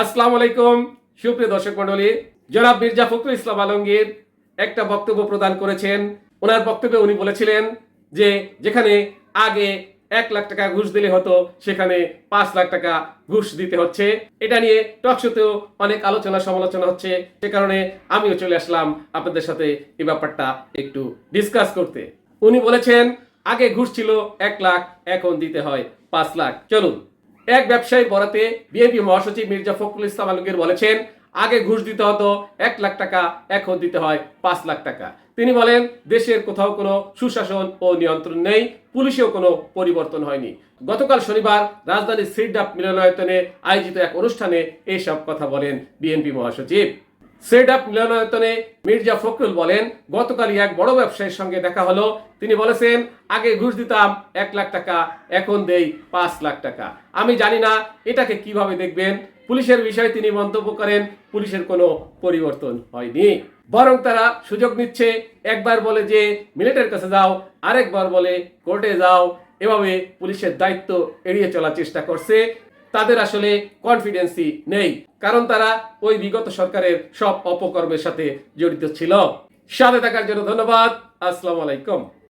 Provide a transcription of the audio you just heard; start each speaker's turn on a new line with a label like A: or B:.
A: আসসালামু আলাইকুম সুপ্রিয় দর্শক মণ্ডলী, জনাব মির্জা ফখরুল ইসলাম আলমগীর একটা বক্তব্য প্রদান করেছেন। ওনার বক্তব্যে উনি বলেছিলেন যে যেখানে আগে 1 লাখ টাকা ঘুষ দিলে হতো সেখানে 5 লাখ টাকা ঘুষ দিতে হচ্ছে। এটা নিয়ে টকশোতেও অনেক আলোচনা সমালোচনা হচ্ছে, সে কারণে আমিও চলে আসলাম আপনাদের সাথে এই ব্যাপারটা একটু ডিসকাস করতে। উনি বলেছেন আগে ঘুষ ছিল 1 লাখ, এখন দিতে হয় 5 লাখ। চলুন, এক ব্যবসায়ী বরাতে বিএনপি মহাসচিব মির্জা ফখরুল ইসলাম আলমগীর বলেছেন আগে ঘুষ দিতে হতো 1 লাখ টাকা, এখন দিতে হয় 5 লাখ টাকা। তিনি বলেন দেশের কোথাও কোনো সুশাসন ও নিয়ন্ত্রণ নেই, পুলিশেও কোনো পরিবর্তন হয়নি। গতকাল শনিবার রাজধানীর সিরডাপ মিলনায়তনে আয়োজিত এক অনুষ্ঠানে এইসব কথা বলেন বিএনপি মহাসচিব। সিরডাপ মিলনায়তনে মির্জা ফখরুল বলেন গতকালই এক বড় ব্যবসায়ীর সঙ্গে দেখা হলো। তিনি বলেছেন আগে ঘুষ দিতাম 1 লাখ টাকা, এখন দেই 5 লাখ টাকা। আমি জানি না এটাকে কিভাবে দেখবেন। পুলিশের বিষয়ে তিনি মন্তব্য করেন পুলিশের কোনো পরিবর্তন হয়নি, বরং তারা সুযোগ নিচ্ছে। একবার বলে যে মিলিটারির কাছে যাও, আরেকবার বলে কোর্টে যাও। এভাবে পুলিশের দায়িত্ব এড়িয়ে চলার চেষ্টা করছে। তাদের আসলে কনফিডেন্সই নেই, কারণ তারা ওই বিগত সরকারের সব অপকর্মের সাথে জড়িত ছিল। সাথে থাকার জন্য ধন্যবাদ। আসসালামু আলাইকুম।